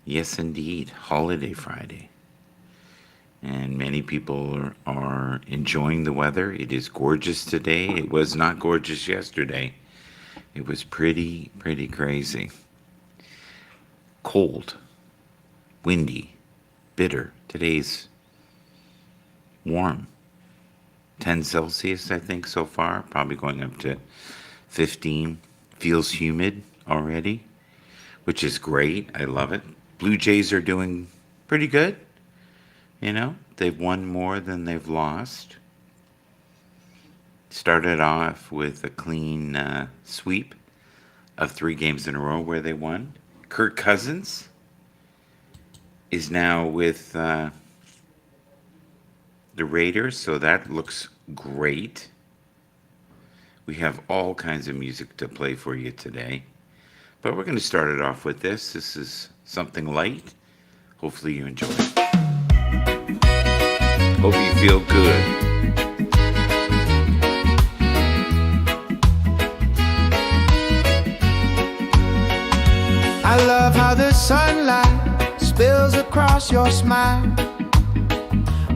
Yes, indeed. Holiday Friday. And many people are enjoying the weather. It is gorgeous today. It was not gorgeous yesterday. It was pretty crazy. Cold, windy, bitter. Today's warm. 10 Celsius, I think, so far. Probably going up to 15. Feels humid already, which is great. I love it. Blue Jays are doing pretty good. You know, they've won more than they've lost. Started off with a clean sweep of 3 games in a row where they won. Kirk Cousins is now with the Raiders, so that looks great. We have all kinds of music to play for you today. But we're going to start it off with this. This is something light. Hopefully you enjoy it. Hope you feel good. I love how the sunlight spills across your smile,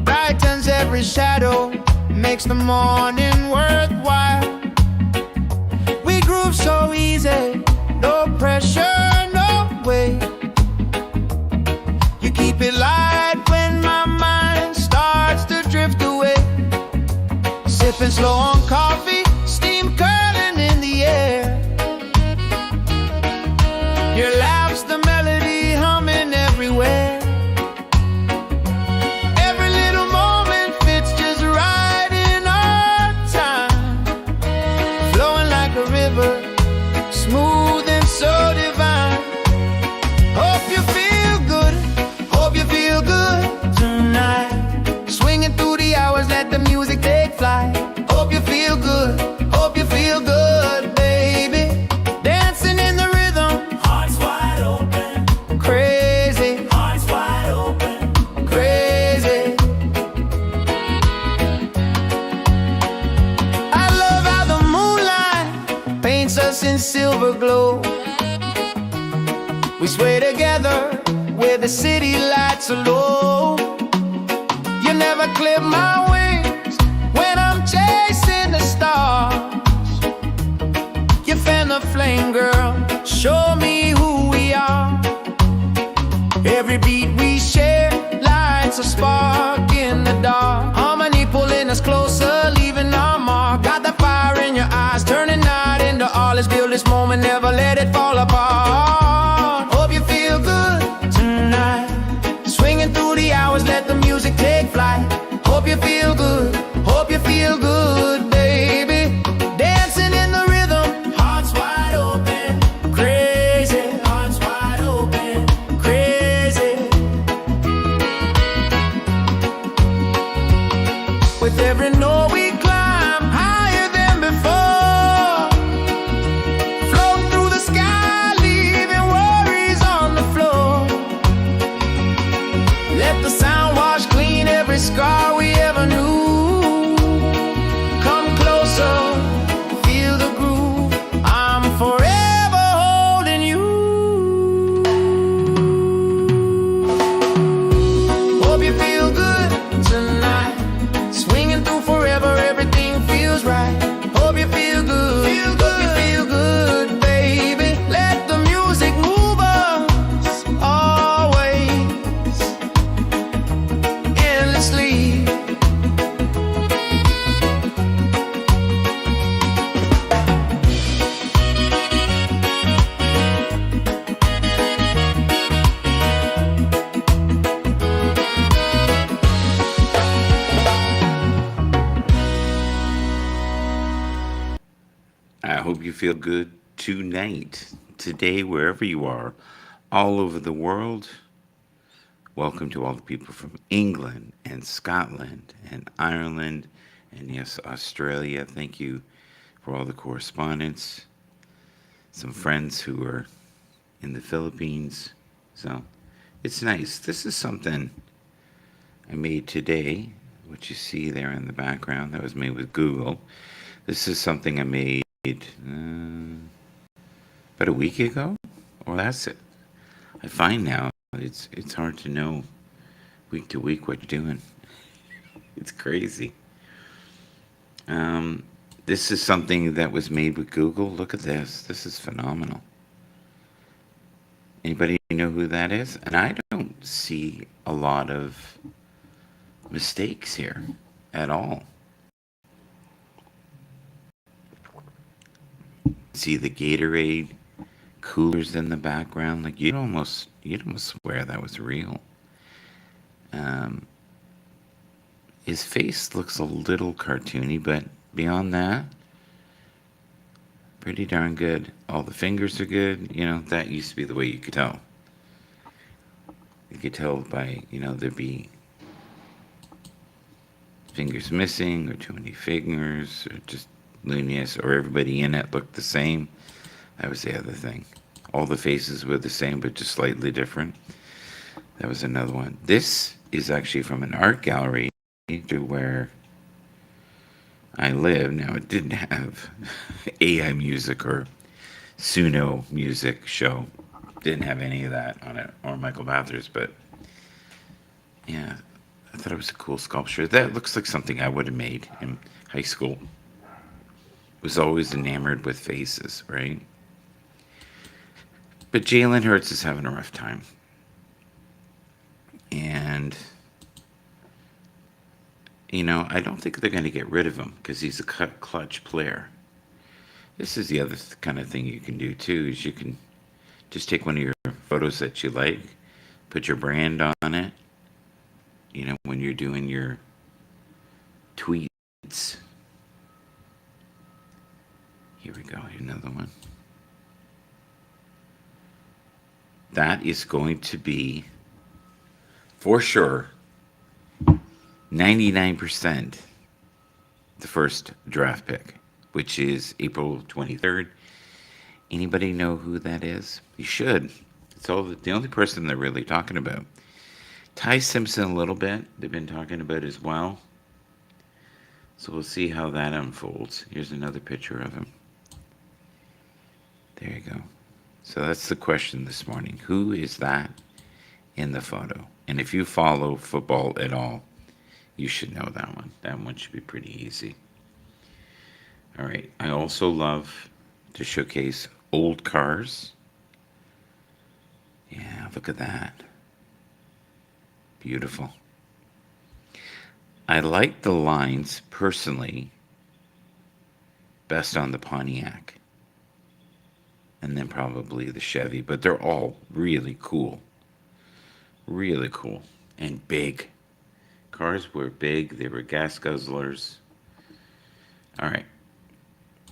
brightens every shadow, makes the morning worthwhile. We groove so easy, no pressure, no weight. You keep it light when my mind starts to drift away. Sipping slow on coffee, steam curling in the air. Your laugh's the melody humming everywhere. Every little moment fits just right in our time, flowing like a river, smooth and so divine. Hope you feel good, hope you feel good tonight. Swinging through the hours, let the music take flight. Hope you feel good, hope you feel good, baby. Dancing in the rhythm, hearts wide open. Crazy, hearts wide open. Crazy. I love how the moonlight paints us in silver glow. We sway together where the city lights are low. You never clip my wings when I'm chasing the stars. You fan the flame, girl, show me who we are. Every beat we share lights a spark in the dark. Harmony pulling us closer, leaving our mark. Got the fire in your eyes, turning night into all. Let's build this moment, never let it fall apart. Hope you feel good tonight. Swinging through the hours, let the music take flight. Hope you feel good, hope you feel good, baby. Dancing in the rhythm, hearts wide open. Crazy, hearts wide open. Crazy. With every note we climb higher than before, floating through the sky, leaving worries on the floor. Let the sound wash clean every scar we ever knew. Come closer, feel the groove. I'm forever holding you. Hope you feel good tonight. Swinging through forever, everything feels right. Hope you feel good, hope you feel good, baby. Let the music move us always, endlessly. I hope you feel good tonight, today, wherever you are, all over the world. Welcome to all the people from England and Scotland and Ireland and, yes, Australia. Thank you for all the correspondence. Some friends who are in the Philippines. So it's nice. This is something I made today, which you see there in the background. That was made with Google. This is something I made about a week ago. Well, that's it. I find now it's hard to know week to week what you're doing. It's crazy. Um, this is something that was made with Google. Look at this. This is phenomenal. Anybody know who that is? And I don't see a lot of mistakes here at all. See the Gatorade coolers in the background. Like you'd almost swear that was real. Um, his face looks a little cartoony, but beyond that, pretty darn good. All the fingers are good. That used to be the way you could tell. You could tell by, there'd be fingers missing or too many fingers or just looniest or everybody in it looked the same. That was the other thing. All the faces were the same but just slightly different. That was another one. This is actually from an art gallery to where I live. Now, it didn't have AI music or Suno music show. Didn't have any of that on it, or Michael Bathurst, but yeah, I thought it was a cool sculpture. That looks like something I would have made in high school. Was always enamored with faces, right? But Jalen Hurts is having a rough time. And, I don't think they're going to get rid of him because he's a clutch player. This is the other kind of thing you can do too, is you can just take one of your photos that you like, put your brand on it, when you're doing your tweets. Here we go, here's another one. That is going to be, for sure, 99% the first draft pick, which is April 23rd. Anybody know who that is? You should. It's the only person they're really talking about. Ty Simpson a little bit, they've been talking about as well. So we'll see how that unfolds. Here's another picture of him. There you go. So that's the question this morning. Who is that in the photo? And if you follow football at all, you should know that one. That one should be pretty easy. All right. I also love to showcase old cars. Yeah, look at that. Beautiful. I like the lines personally best on the Pontiac and then probably the Chevy, but they're all really cool. Really cool and big. Cars were big, they were gas guzzlers. All right.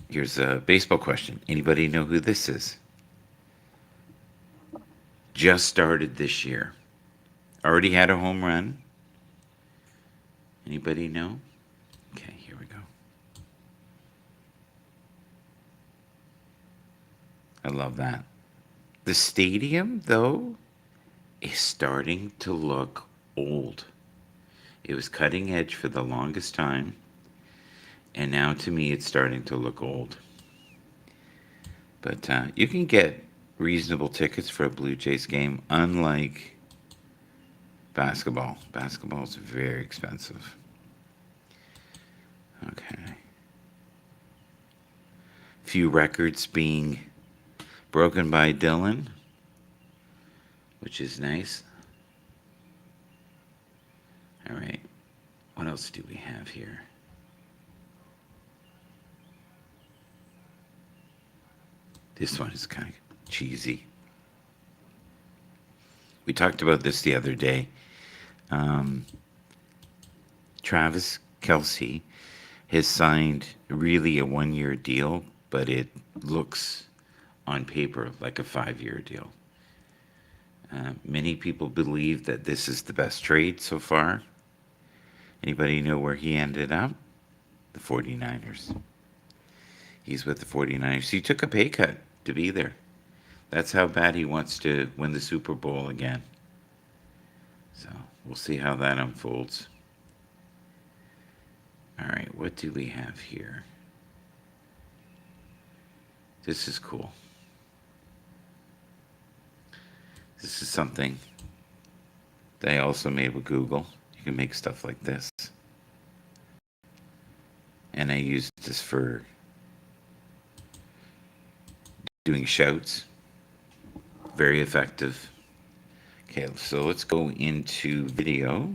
Here's a baseball question. Anybody know who this is? Just started this year. Already had a home run. Anybody know? Okay, here we go. I love that. The stadium, though, is starting to look old. It was cutting edge for the longest time, and now to me it's starting to look old. But you can get reasonable tickets for a Blue Jays game, unlike basketball. Basketball is very expensive. Okay. Few records being broken by Dylan, which is nice. All right. What else do we have here? This one is kind of cheesy. We talked about this the other day. Travis Kelce has signed really a 1-year deal, but it looks on paper like a 5-year deal. Many people believe that this is the best trade so far. Anybody know where he ended up? The 49ers. He's with the 49ers. He took a pay cut to be there. That's how bad he wants to win the Super Bowl again. So we'll see how that unfolds. All right, what do we have here? This is cool. This is something that I also made with Google. You can make stuff like this. And I used this for doing shouts. Very effective. Okay, so let's go into video.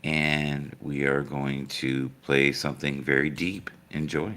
And we are going to play something very deep. Enjoy.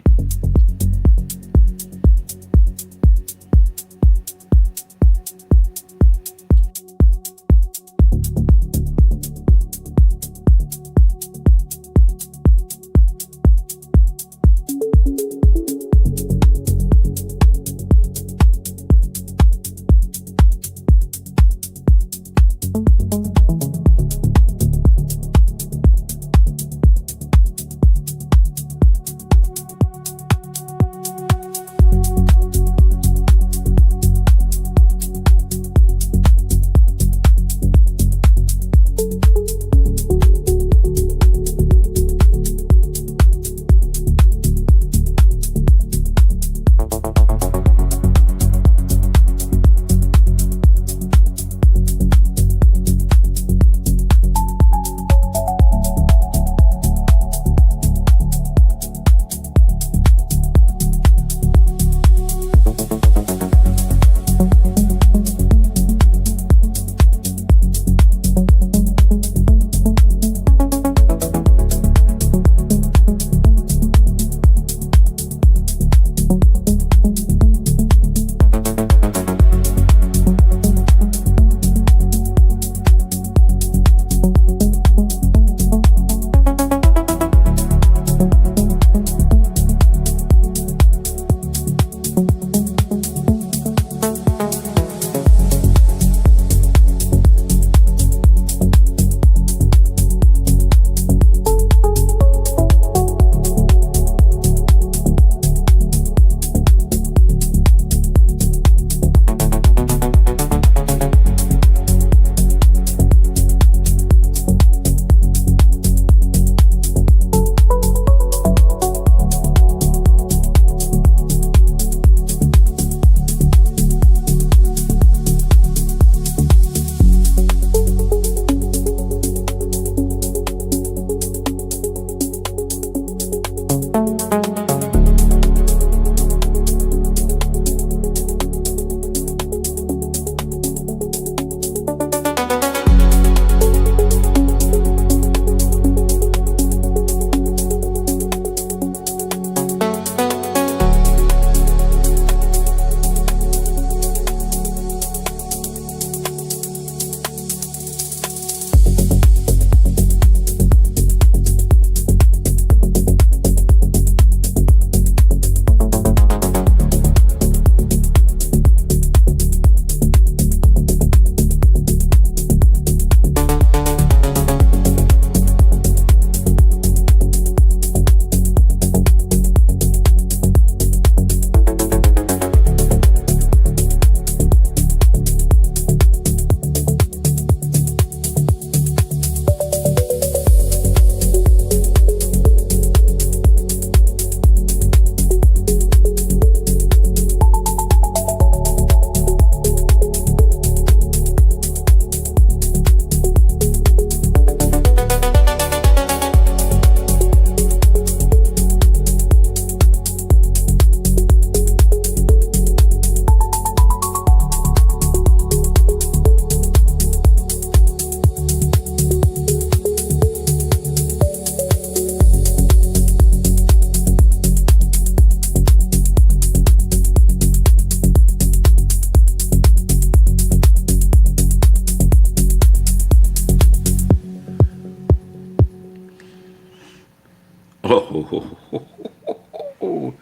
Oh,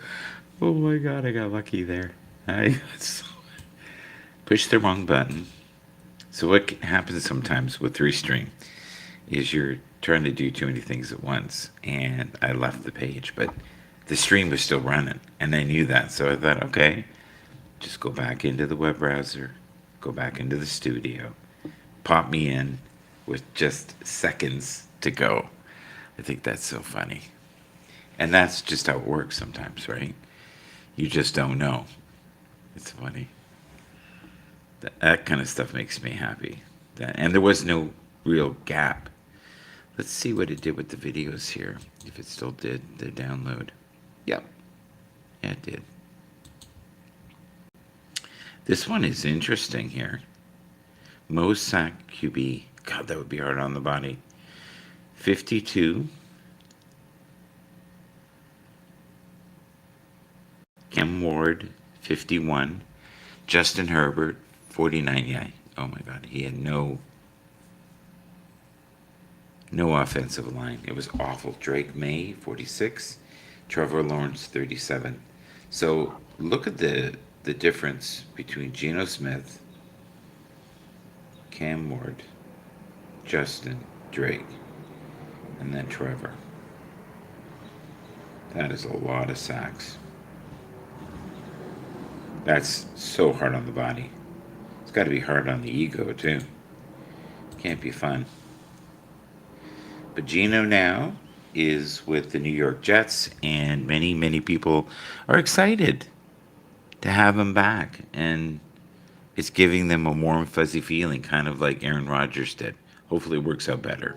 oh my God, I got lucky there. I pushed the wrong button. So what happens sometimes with Restream is you're trying to do too many things at once, and I left the page, but the stream was still running, and I knew that, so I thought, okay, just go back into the web browser, go back into the studio, pop me in with just seconds to go. I think that's so funny. And that's just how it works sometimes, right? You just don't know. It's funny. That kind of stuff makes me happy. that. And there was no real gap. Let's see what it did with the videos here. If it still did the download. Yep. Yeah, it did. This one is interesting here. Most sack QB. God, that would be hard on the body. 52. Cam Ward, 51. Justin Herbert, 49. Yeah. Oh my God. He had no offensive line. It was awful. Drake May, 46. Trevor Lawrence, 37. So look at the difference between Geno Smith, Cam Ward, Justin, Drake, and then Trevor. That is a lot of sacks. That's so hard on the body. It's got to be hard on the ego, too. Can't be fun. But Geno now is with the New York Jets, and many, many people are excited to have him back. And it's giving them a warm, fuzzy feeling, kind of like Aaron Rodgers did. Hopefully it works out better.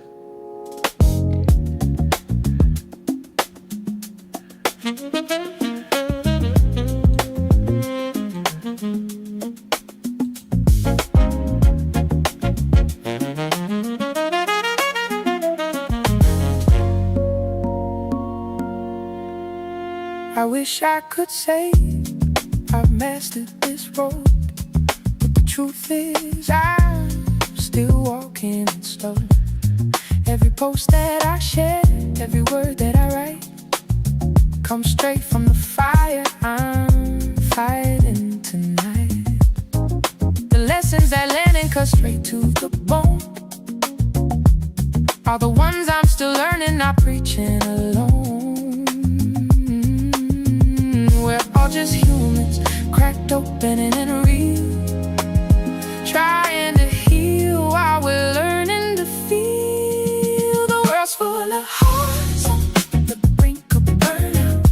I wish I could say I've mastered this road, but the truth is I'm still walking it slow. Every post that I share, every word that I write, comes straight from the fire I'm fighting tonight. The lessons that land and cut straight to the bone are the ones I'm still learning, not preaching alone. We're all just humans, cracked open and real, trying to heal while we're learning to feel. The world's full of hearts on the brink of burnout,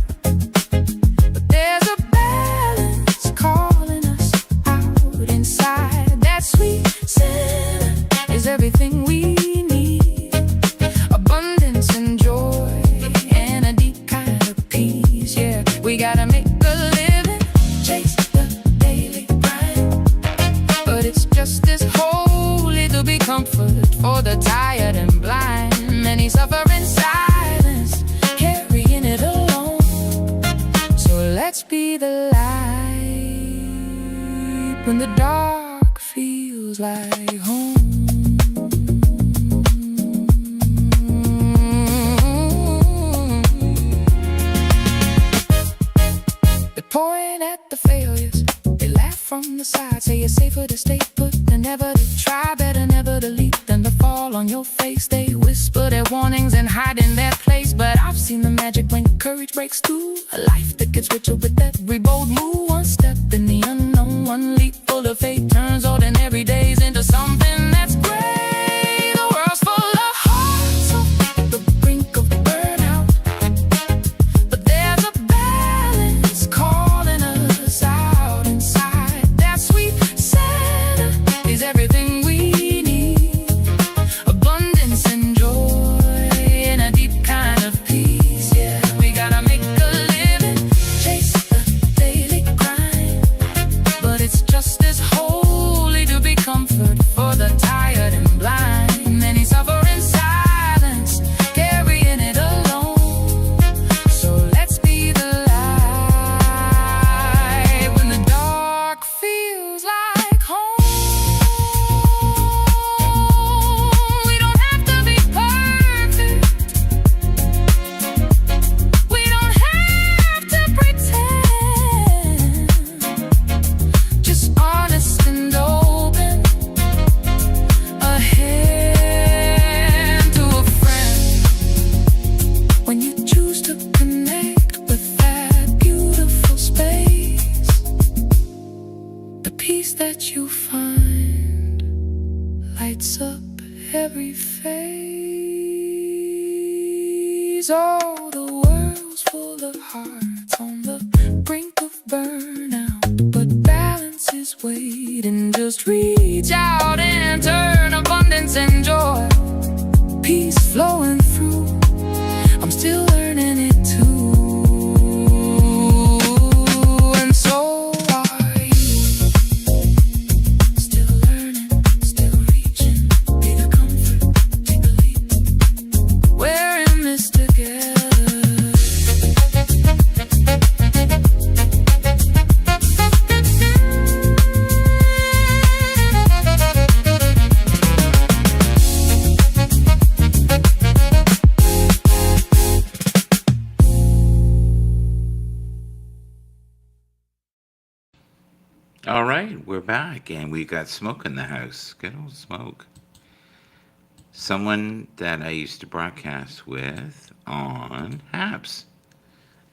but there's a balance calling us out inside. That sweet center is everything we need. Abundance and joy and a deep kind of peace. Yeah, we gotta make a living, chase the daily grind, but it's just as holy to be comfort for the tired and blind. Many suffer in silence, carrying it alone. So let's be the light when the dark feels like home. Point at the failures, they laugh from the side, say it's safer to stay put than never to try, better never to leap than to fall on your face. They whisper their warnings and hide in their place, but I've seen the magic when courage breaks through. A life that gets richer with every bold move. One step in the unknown, one leap full of faith turns ordinary days into something that's great. The world's full of hearts on the brink of burnout, but there's a balance calling us out inside. That sweet center is everything we need. Abundance and joy and a deep kind of peace. Yeah, we gotta make a living, chase the daily grind, but it's just as holy to be comfort for the tired and blind. Many suffer in silence, carrying it alone. So let's be the light when the dark feels like home. We don't have to be perfect, we don't have to pretend, just honest and open, a hand to a friend. When you choose to connect with that beautiful space, the peace that you find lights up every phase. Oh, the world's full of hearts on the brink of burnout, but balance is waiting. Just reach out and turn about. we're back and we got Smoke in the house. Good old Smoke. Someone that I used to broadcast with on Habs.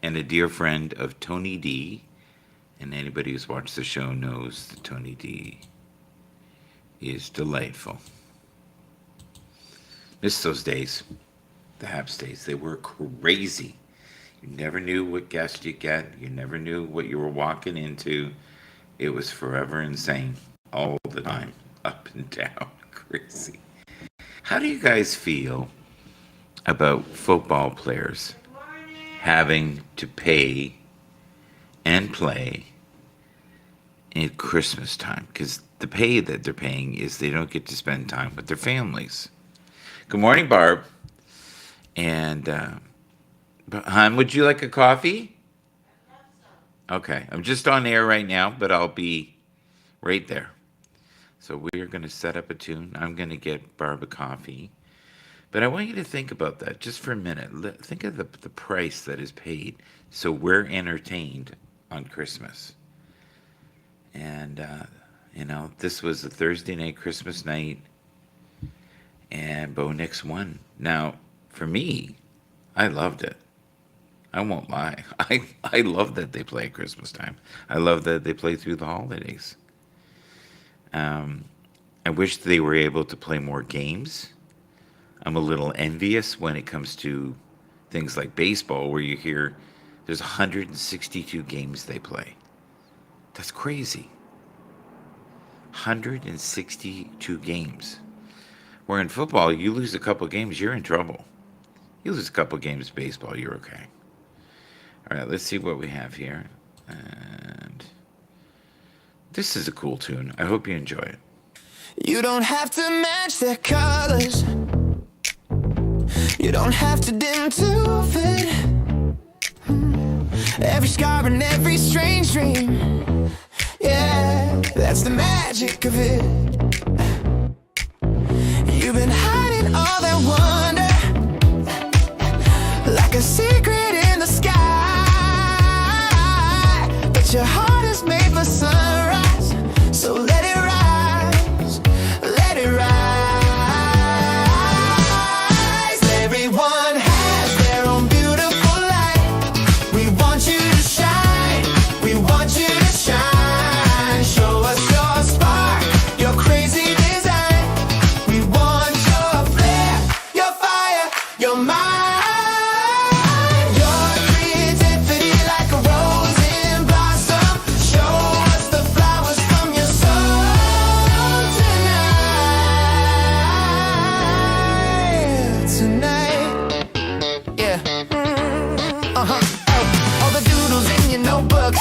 And a dear friend of Tony D. And anybody who's watched the show knows that Tony D is delightful. Miss those days. The Habs days. They were crazy. You never knew what guest you'd get. You never knew what you were walking into. It was forever insane. All the time. Up and down. Crazy. How do you guys feel about football players having to pay and play at Christmas time? Because the pay that they're paying is they don't get to spend time with their families. Good morning, Barb. And, hon, would you like a coffee? Okay, I'm just on air right now, but I'll be right there. So we're going to set up a tune. I'm going to get Barb a coffee. But I want you to think about that just for a minute. Think of the price that is paid so we're entertained on Christmas. And, this was a Thursday night, Christmas night, and Bo Nix won. Now, for me, I loved it. I won't lie. I love that they play at Christmas time. I love that they play through the holidays. I wish they were able to play more games. I'm a little envious when it comes to things like baseball, where you hear there's 162 games they play. That's crazy. 162 games. Where in football, you lose a couple games, you're in trouble. You lose a couple games of baseball, you're okay. All right, let's see what we have here. And this is a cool tune. I hope you enjoy it. You don't have to match their colors. You don't have to dim to fit. Every scar and every strange dream. Yeah, that's the magic of it. You've been hiding all that wonder, like a secret in the sky. But your heart is made for sunrise, so let it rise, let it rise. Everyone has their own beautiful light. We want you to shine, we want you to shine. Show us your spark, your crazy design. We want your flair, your fire, your mind. Your creativity like a rose in blossom. Show us the flowers from your soul tonight. Yeah. All the doodles in your notebook,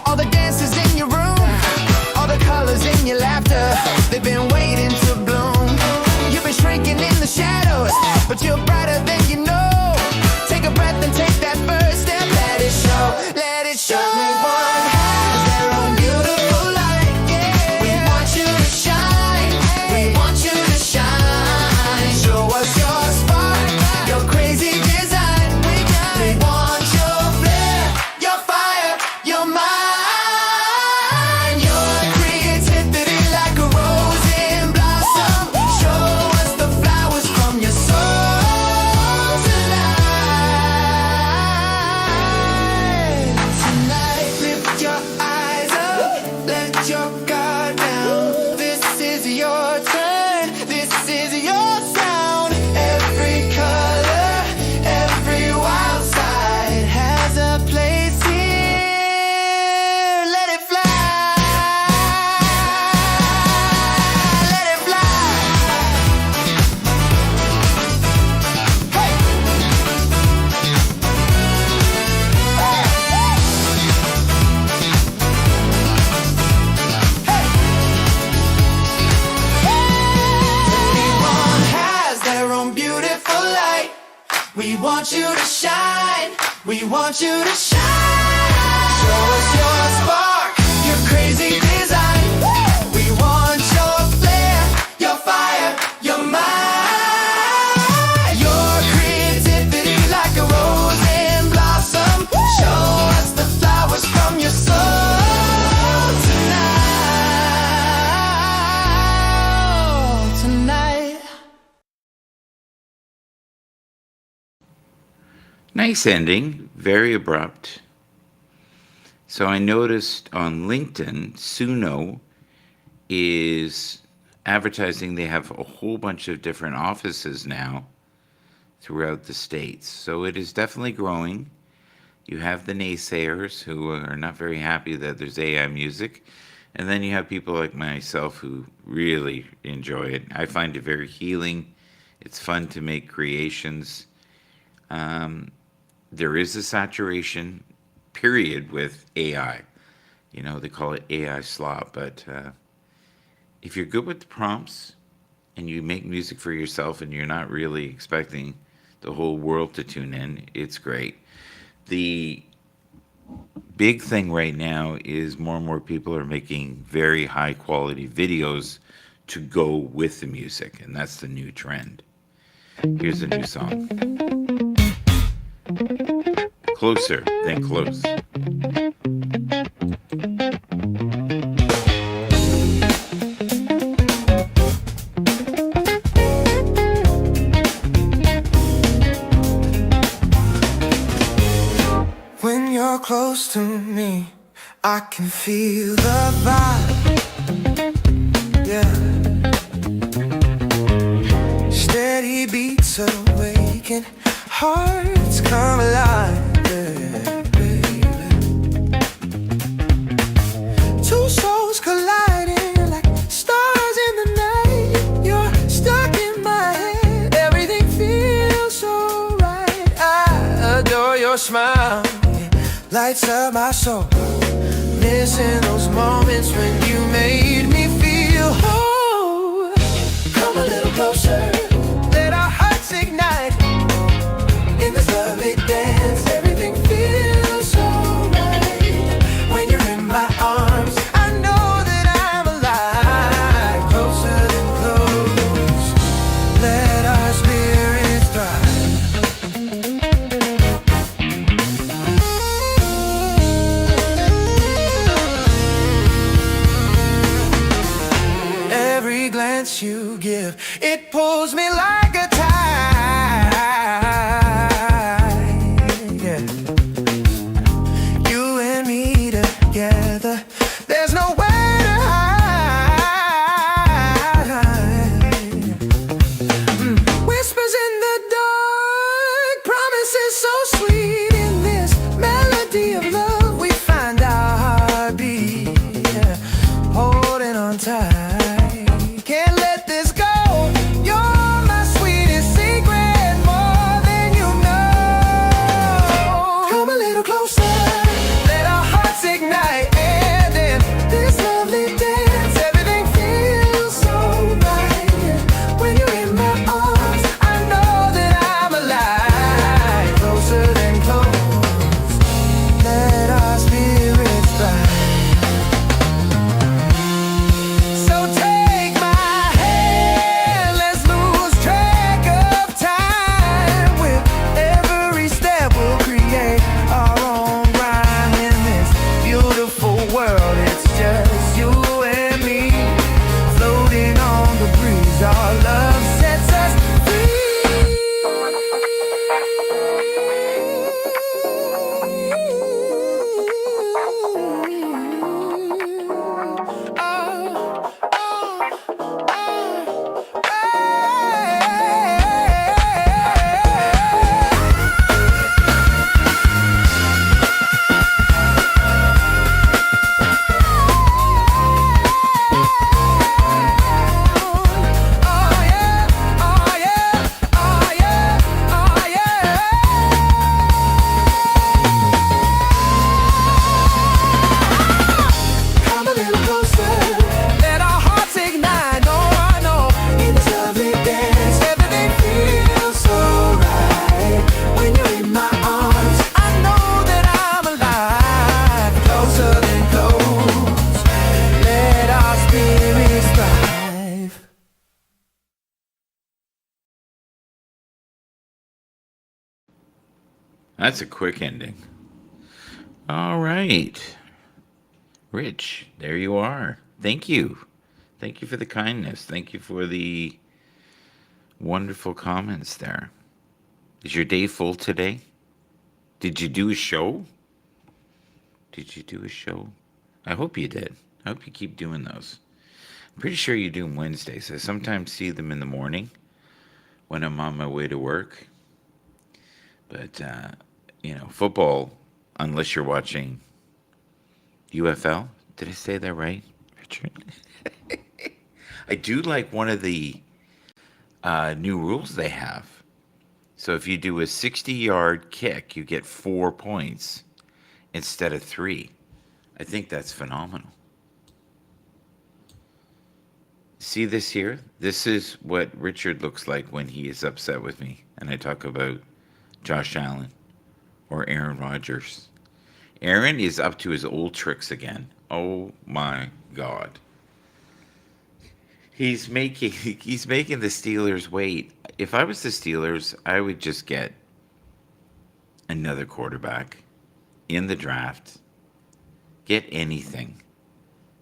all the dances in your room, all the colors in your laughter, they've been waiting to bloom. You've been shrinking in the shadows, but you're brighter than you know. Take a breath and take that first step. Let it show, let it show. Everyone has their own beautiful light. Yeah. We want you to shine, we want you to shine. Show us your spark, your crazy design. We want your flair, your fire, your mind. Your creativity like a rose in blossom. Show us the flowers from your soul tonight. Tonight, lift your eyes up, let your guard down. This is your turn, this is your sound. Every color, every wild side has a place here. Let it fly, let it fly. Hey. Everyone has their own beautiful light. We want you to shine, we want you to shine. Show us your spark, your crazy design. We want your flair, your fire, your mind. Your creativity like a rose in blossom. Show us the flowers from your soul tonight. Nice ending, very abrupt. So I noticed on LinkedIn, Suno is advertising they have a whole bunch of different offices now throughout the states. So it is definitely growing. You have the naysayers who are not very happy that there's AI music. And then you have people like myself who really enjoy it. I find it very healing. It's fun to make creations. Um, there is a saturation period with AI. You know, they call it AI slop. But if you're good with the prompts and you make music for yourself and you're not really expecting the whole world to tune in, it's great. The big thing right now is more and more people are making very high quality videos to go with the music, and that's the new trend. Here's a new song, Closer Than Close. When you're close to me, I can feel the vibe, yeah. Steady beats awaken, hearts come alive, yeah, baby. Two souls colliding like stars in the night. You're stuck in my head, everything feels so right. I adore your smile, lights up my soul. Missing those moments when you made me feel whole. Come a little closer, let our hearts ignite. In this lovely dance, everything feels so right. When you're in my arms, I know that I'm alive. Closer than close, let our spirits thrive. Every glance you give, it pulls me like a tide, yeah. You and me together, there's no way to hide. Whispers in the dark, promises so sweet. In this melody of love, we find our heartbeat, yeah. Holding on tight. Can't let this go. You're my sweetest secret, more than you know. Come a little closer, let our hearts ignite. And in this lovely dance, everything feels so right. When you're in my arms, I know that I'm alive. Closer than close, let our spirits thrive. So take my hand, let's lose track of time. With every step we'll create our own rhyme. In this beautiful world, it's just you and me, floating on the breeze. Our love sets us free. Come a little closer, let our hearts ignite. No, I know, in this lovely dance, everything feels so right. When you're in my arms, I know that I'm alive. Closer than close, let our spirits thrive. That's a quick ending. All right. Rich, there you are. Thank you. Thank you for the kindness. Thank you for the wonderful comments there. Is your day full today? Did you do a show? Did you do a show? I hope you did. I hope you keep doing those. I'm pretty sure you do them Wednesdays. I sometimes see them in the morning when I'm on my way to work. But, football, unless you're watching UFL. Did I say that right, Richard? I do like one of the new rules they have. So if you do a 60-yard kick, you get 4 points instead of three. I think that's phenomenal. See this here? This is what Richard looks like when he is upset with me and I talk about Josh Allen or Aaron Rodgers. Aaron is up to his old tricks again. Oh my God. He's making the Steelers wait. If I was the Steelers, I would just get another quarterback in the draft. Get anything.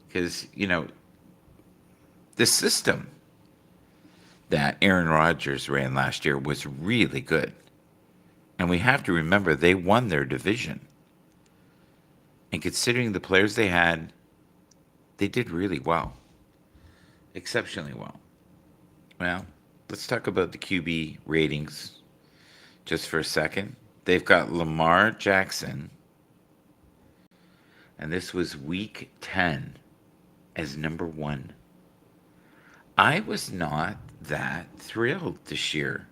Because, the system that Aaron Rodgers ran last year was really good. And we have to remember they won their division. And considering the players they had, they did really well. Exceptionally well. Well, let's talk about the QB ratings just for a second. They've got Lamar Jackson, and this was week 10 as number one. I was not that thrilled this year.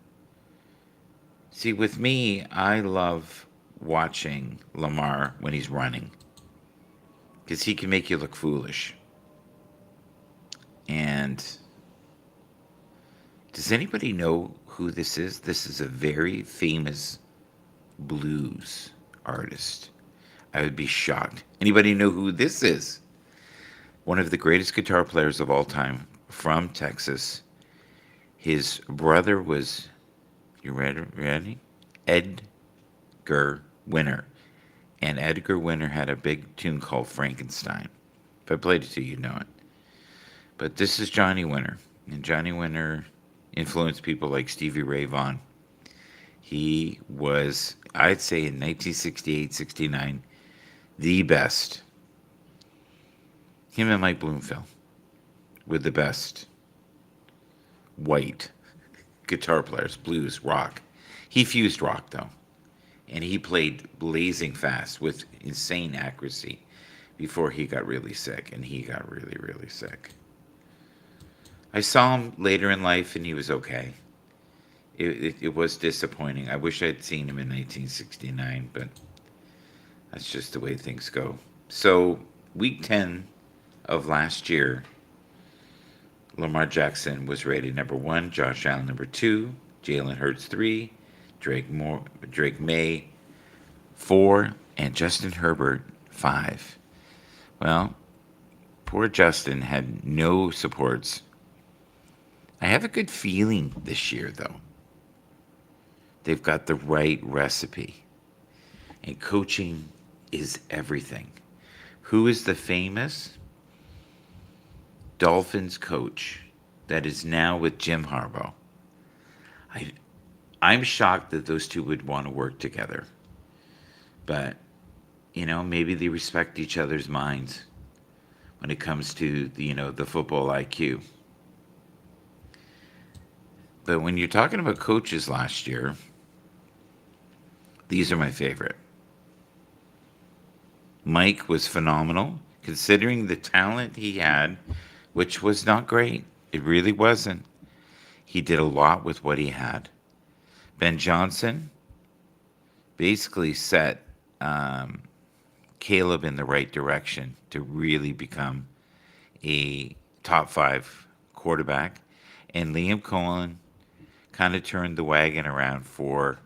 See, with me, I love watching Lamar when he's running because he can make you look foolish. And does anybody know who this is? This is a very famous blues artist. I would be shocked. Anybody know who this is? One of the greatest guitar players of all time from Texas. His brother was, you ready? Edgar Winter. And Edgar Winter had a big tune called Frankenstein. If I played it to you, you'd know it. But this is Johnny Winter. And Johnny Winter influenced people like Stevie Ray Vaughan. He was, I'd say in 1968, 69, the best. Him and Mike Bloomfield were the best white guitar players, blues, rock. He fused rock, though. And he played blazing fast with insane accuracy before he got really sick. And he got really, really sick. I saw him later in life, and he was okay. It was disappointing. I wish I'd seen him in 1969, but that's just the way things go. So, week 10 of last year, Lamar Jackson was rated number one, Josh Allen number two, Jalen Hurts 3, Drake May 4, and Justin Herbert 5. Well, poor Justin had no supports. I have a good feeling this year, though. They've got the right recipe. And coaching is everything. Who is the famous Dolphins coach that is now with Jim Harbaugh? I'm shocked that those two would want to work together. But, maybe they respect each other's minds when it comes to the football IQ. But when you're talking about coaches last year, these are my favorite. Mike was phenomenal, considering the talent he had, which was not great. It really wasn't. He did a lot with what he had. Ben Johnson basically set Caleb in the right direction to really become a top 5 quarterback. And Liam Cohen kind of turned the wagon around for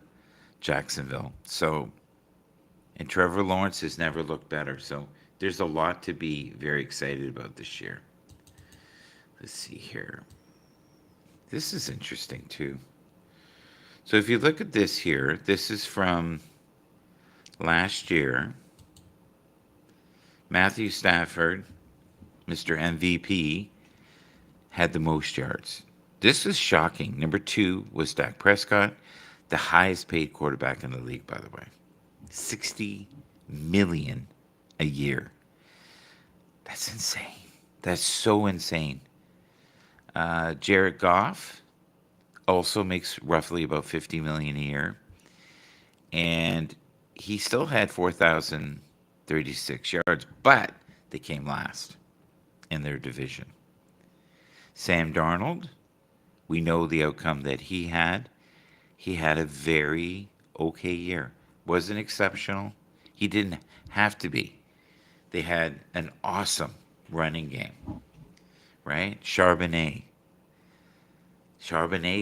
Jacksonville. So, and Trevor Lawrence has never looked better. So there's a lot to be very excited about this year. Let's see here. This is interesting too. So if you look at this here, this is from last year. Matthew Stafford, Mr. MVP, had the most yards. This was shocking. Number 2 was Dak Prescott, the highest paid quarterback in the league, by the way. 60 million a year. That's insane. That's so insane. Jared Goff also makes roughly about 50 million a year, and he still had 4,036 yards, but they came last in their division. Sam Darnold, we know the outcome that he had. He had a very okay year. Wasn't exceptional. He didn't have to be. They had an awesome running game, right? Charbonnet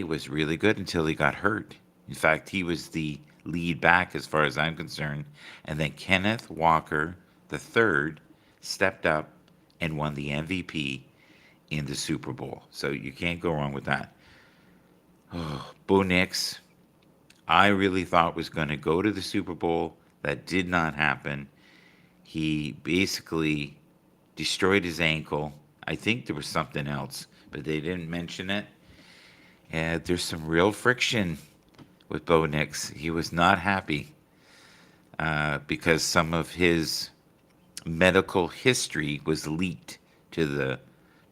was really good until he got hurt. In fact, he was the lead back as far as I'm concerned. And then Kenneth Walker III stepped up and won the MVP in the Super Bowl. So you can't go wrong with that. Oh, Bo Nix, I really thought was going to go to the Super Bowl. That did not happen. He basically destroyed his ankle. I think there was something else, but they didn't mention it. And there's some real friction with Bo Nix. He was not happy because some of his medical history was leaked to the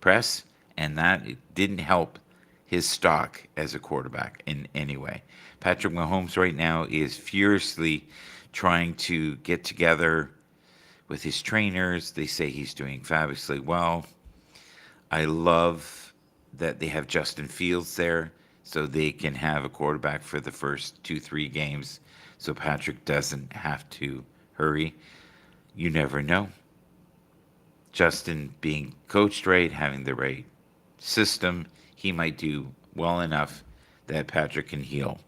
press, and that didn't help his stock as a quarterback in any way. Patrick Mahomes right now is furiously trying to get together with his trainers. They say he's doing fabulously well. I love that they have Justin Fields there so they can have a quarterback for the first 2-3 games so Patrick doesn't have to hurry. You never know. Justin being coached right, having the right system, he might do well enough that Patrick can heal.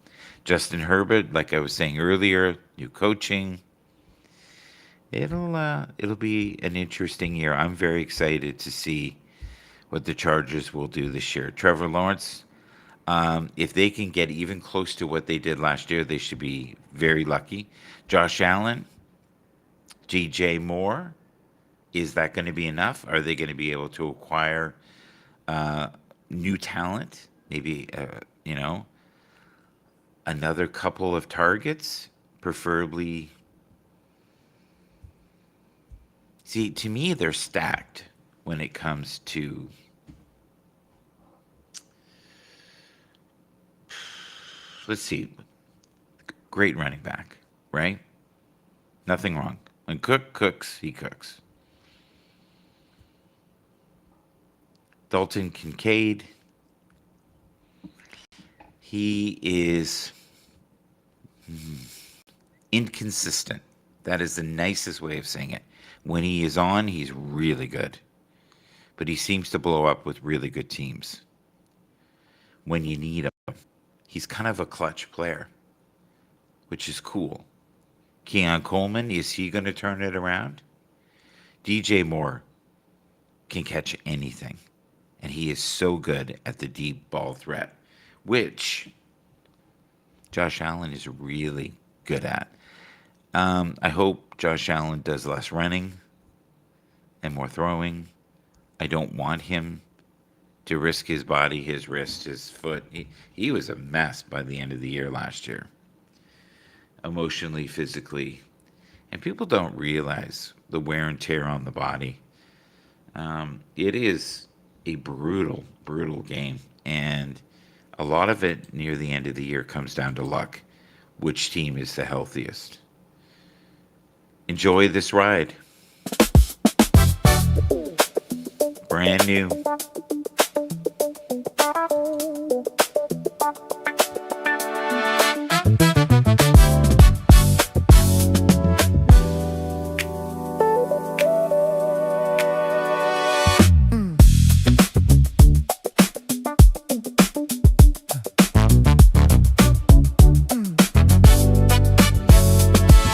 Justin Herbert, like I was saying earlier, new coaching. It'll be an interesting year. I'm very excited to see what the Chargers will do this year. Trevor Lawrence, if they can get even close to what they did last year, they should be very lucky. Josh Allen, DJ Moore, is that going to be enough? Are they going to be able to acquire new talent? Maybe, another couple of targets, preferably. See, to me, they're stacked when it comes to let's see, great running back, right? Nothing wrong. When Cook cooks, he cooks. Dalton Kincaid, he is inconsistent. That is the nicest way of saying it. When he is on, he's really good. But he seems to blow up with really good teams when you need him. He's kind of a clutch player, which is cool. Keon Coleman, is he going to turn it around? DJ Moore can catch anything, and he is so good at the deep ball threat, which Josh Allen is really good at. I hope Josh Allen does less running and more throwing. I don't want him to risk his body, his wrist, his foot. He was a mess by the end of the year last year, emotionally, physically. And people don't realize the wear and tear on the body. It is a brutal, brutal game. And a lot of it near the end of the year comes down to luck. Which team is the healthiest? Enjoy this ride. Brand new.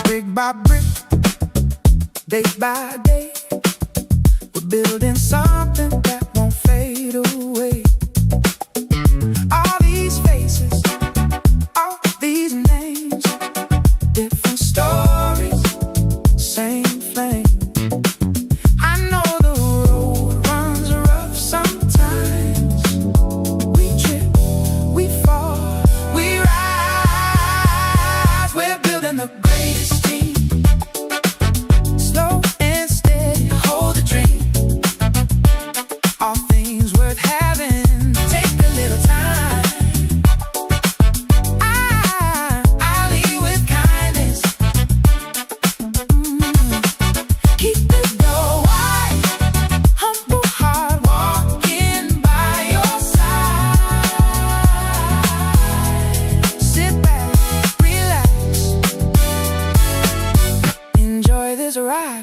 Brick by brick, day by day, we're building something that won't fade away. All these faces, all these names, different stories, same flame. I know the road runs rough sometimes. We trip, we fall, we rise. We're building the greatest team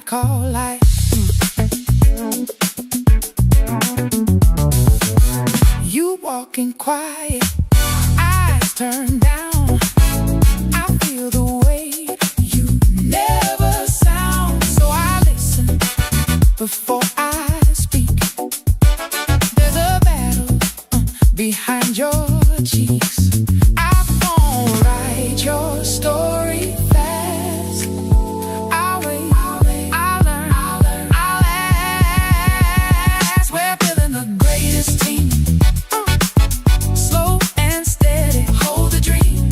called life. You walking quiet, eyes turned down. I feel the weight, you never sound. So I listen before I speak. There's a battle behind your cheeks. I won't write your story fast. I'll wait, I'll learn, I'll last. We're building the greatest team. Slow and steady, hold the dream.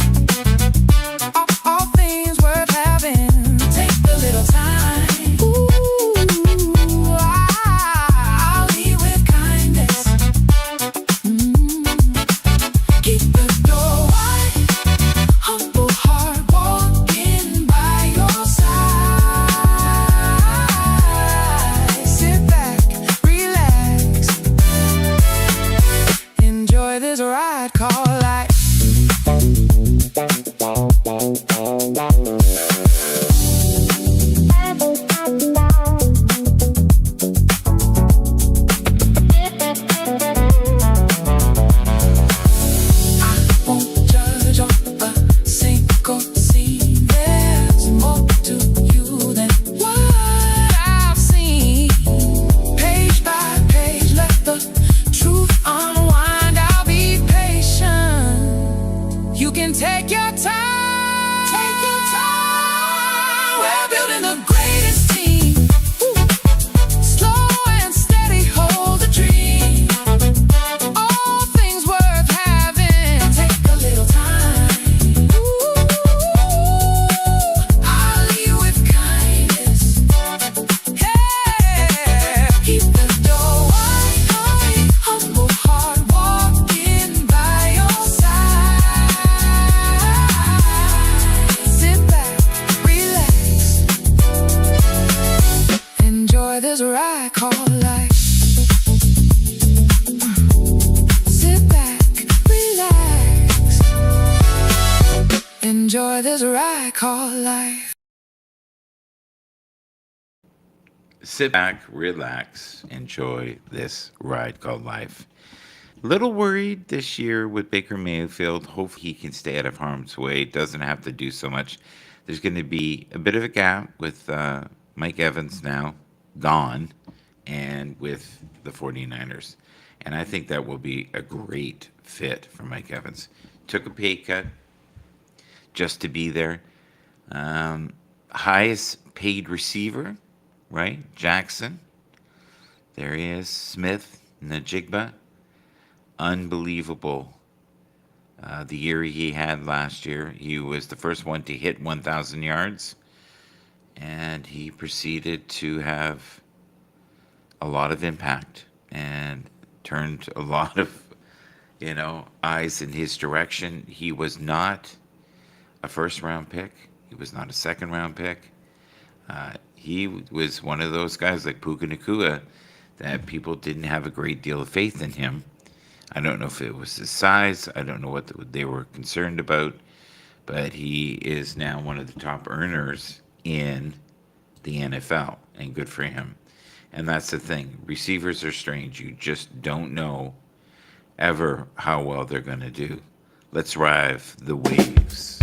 All things worth having take a little time. Ooh, I'll lead with kindness. Keep the door wide, humble heart walking by your side. Sit back, relax, enjoy this ride called life. Won't judge on a single scene. There's more to you than what I've seen. Page by page, let the truth unwind. I'll be patient. You can take your time. Take your time. We're building the greatest team. Slow and steady, hold the dream. All things worth having take a little time. Ooh, I'll lead with kindness. Yeah, keep the door wide, humble heart walking by your side. Sit back, relax, enjoy this ride called life. Sit back, relax, enjoy this ride called life. Sit back, relax, enjoy this ride called life. Little worried this year with Baker Mayfield. Hopefully he can stay out of harm's way. Doesn't have to do so much. There's going to be a bit of a gap with Mike Evans now gone and with the 49ers. And I think that will be a great fit for Mike Evans. Took a pay cut just to be there. Highest paid receiver, right? Jackson. There he is. Smith, Najigba. Unbelievable. The year he had last year, he was the first one to hit 1,000 yards. And he proceeded to have a lot of impact and turned a lot of, eyes in his direction. He was not a first round pick. He was not a second round pick. He was one of those guys like Puka Nacua that people didn't have a great deal of faith in him. I don't know if it was his size. I don't know what they were concerned about. But he is now one of the top earners in the NFL, and good for him. And that's the thing. Receivers are strange. You just don't know ever how well they're going to do. Let's ride the waves.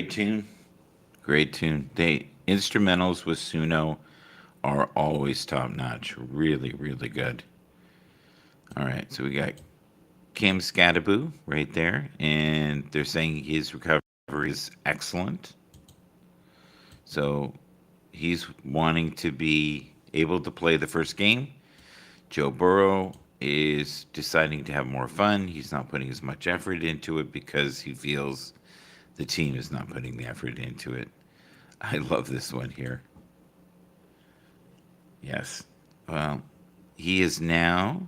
Great tune. Great tune. They instrumentals with Suno are always top notch. Really, really good. All right, so we got Kim Scadaboo right there, and they're saying his recovery is excellent. So he's wanting to be able to play the first game. Joe Burrow is deciding to have more fun. He's not putting as much effort into it because he feels the team is not putting the effort into it. I love this one here. Yes. Well, he is now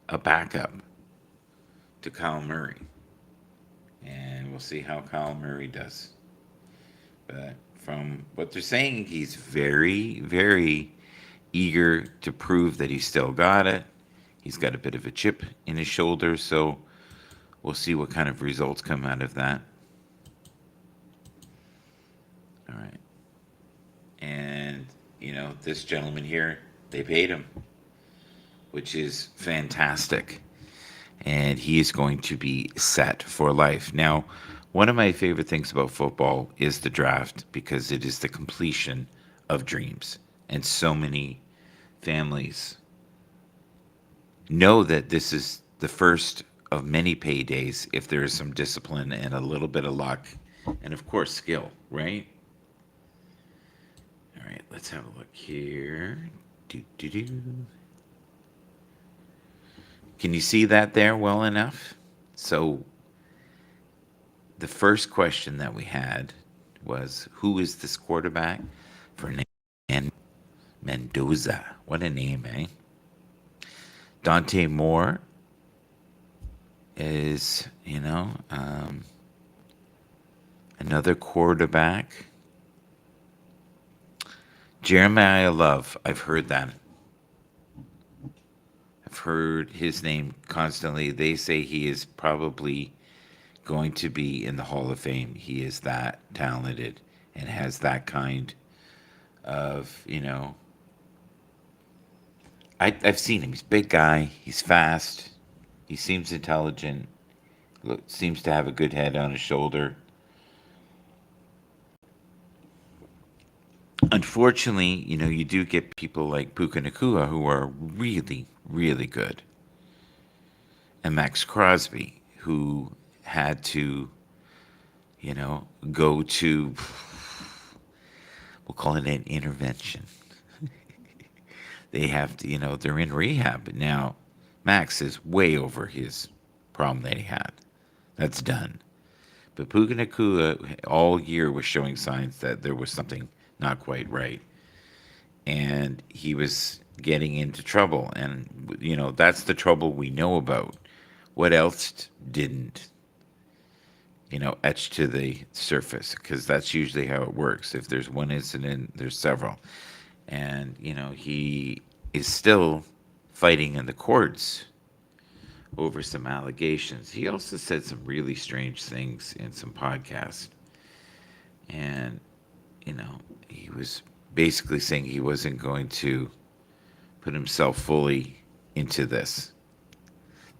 a backup to Kyle Murray. And we'll see how Kyle Murray does. But from what they're saying, he's very, very eager to prove that he's still got it. He's got a bit of a chip in his shoulder, so we'll see what kind of results come out of that. All right. And, this gentleman here, they paid him, which is fantastic. And he is going to be set for life. Now, one of my favorite things about football is the draft because it is the completion of dreams. And so many families know that this is the first of many paydays if there is some discipline and a little bit of luck and, of course, skill, right? All right, let's have a look here. Do. Can you see that there well enough? So the first question that we had was, who is this quarterback? Fernando Mendoza. What a name, eh? Dante Moore is, another quarterback. Jeremiah Love, I've heard that. I've heard his name constantly. They say he is probably going to be in the Hall of Fame. He is that talented and has that kind of, I've seen him. He's a big guy. He's fast. He seems intelligent. Seems to have a good head on his shoulder. Unfortunately, you do get people like Puka Nakua who are really, really good. And Max Crosby, who had to, go to, we'll call it an intervention. They have to, they're in rehab. Now, Max is way over his problem that he had. That's done. But Puka Nakua all year was showing signs that there was something not quite right. And he was getting into trouble. And, that's the trouble we know about. What else didn't, etch to the surface? Because that's usually how it works. If there's one incident, there's several. And, he is still fighting in the courts over some allegations. He also said some really strange things in some podcasts. And, he was basically saying he wasn't going to put himself fully into this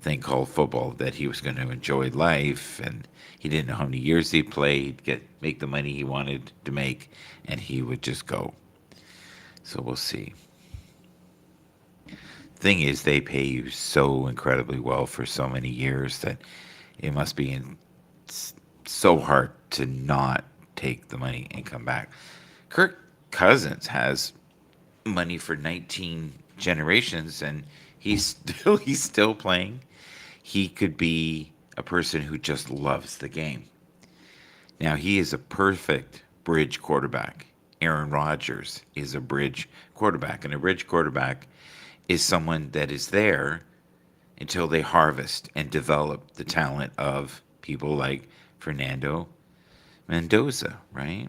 thing called football, that he was going to enjoy life, and he didn't know how many years he played, make the money he wanted to make, and he would just go. So we'll see. Thing is, they pay you so incredibly well for so many years that it must be so hard to not take the money and come back. Kirk Cousins has money for 19 generations, and he's still playing. He could be a person who just loves the game. Now, he is a perfect bridge quarterback. Aaron Rodgers is a bridge quarterback, and a bridge quarterback is someone that is there until they harvest and develop the talent of people like Fernando Mendoza, right?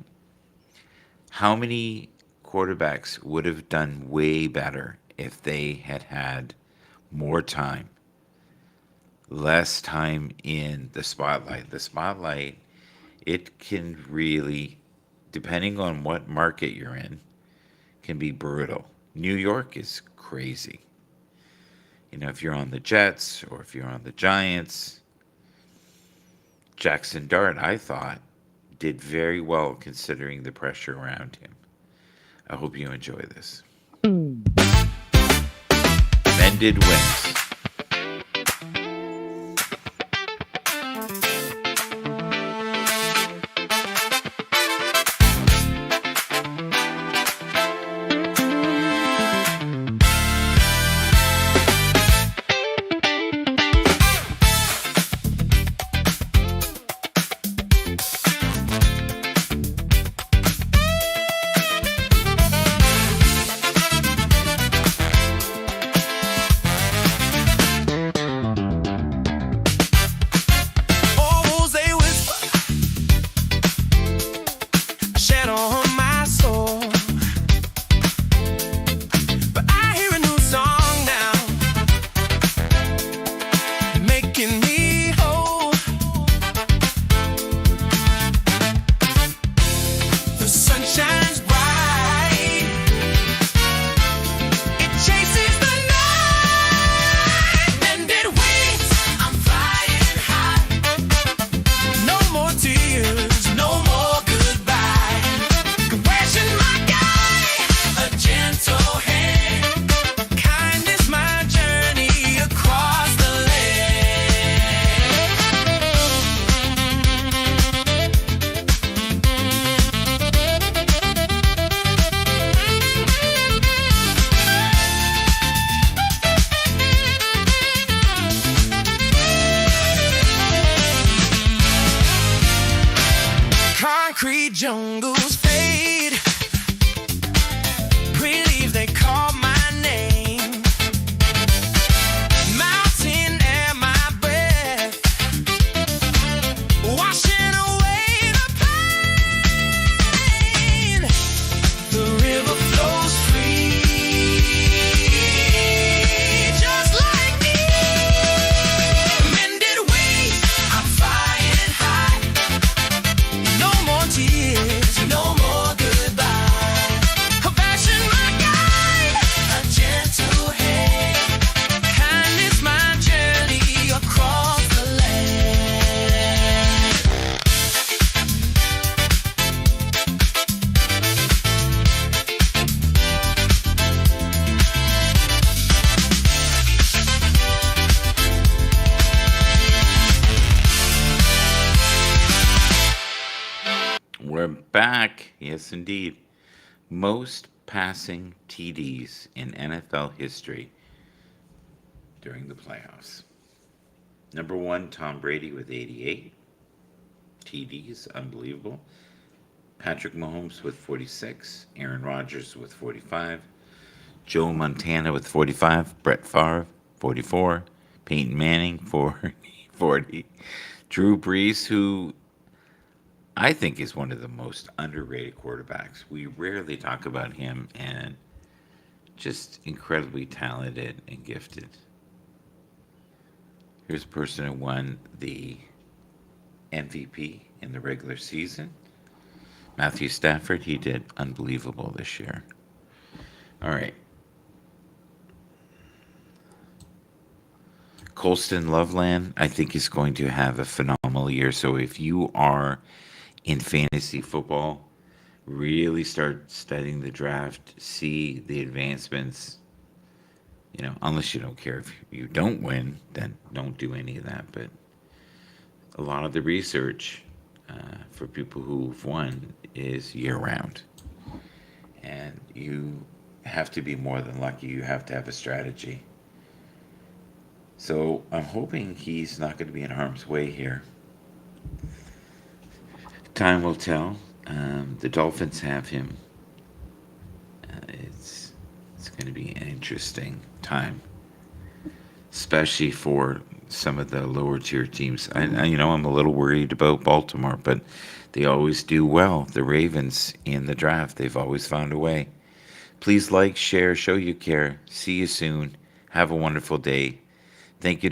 How many quarterbacks would have done way better if they had had more time, less time in the spotlight? The spotlight, it can really, depending on what market you're in, can be brutal. New York is crazy. If you're on the Jets or if you're on the Giants, Jackson Dart, I thought, did very well considering the pressure around him. I hope you enjoy this. Mended Wings. Oh, they whisper, shed on my soul. But I hear a new song now, making me whole. The sun shines bright, it chases the night. Mended wings, I'm flying high. No more tears, no more goodbye. Compassion, my guide, a gentle hand. Kindness, my journey across the concrete jungles fade. Relief, they call my name. Mountain air, my breath, washing away the pain. The river flows free, just like me. Mended wings, I'm flying high. No more tears, no more goodbye. Compassion, my guide, a gentle hand. Kindness, my journey across the land. We're back. Yes, indeed. Most passing TDs in NFL history during the playoffs. Number one, Tom Brady with 88 TDs. Unbelievable. Patrick Mahomes with 46. Aaron Rodgers with 45. Joe Montana with 45. Brett Favre, 44. Peyton Manning, 40. Drew Brees, who I think is one of the most underrated quarterbacks. We rarely talk about him, and just incredibly talented and gifted. Here's a person who won the MVP in the regular season. Matthew Stafford, he did unbelievable this year. All right. Colston Loveland, I think, is going to have a phenomenal year. So if you are in fantasy football, really start studying the draft, see the advancements. You know, unless you don't care if you don't win, then don't do any of that. But a lot of the research for people who've won is year round. And you have to be more than lucky. You have to have a strategy. So I'm hoping he's not going to be in harm's way here. Time will tell. The Dolphins have him. It's going to be an interesting time, especially for some of the lower tier teams. I'm a little worried about Baltimore, but they always do well. The Ravens in the draft, they've always found a way. Please like, share, show you care. See you soon. Have a wonderful day. Thank you to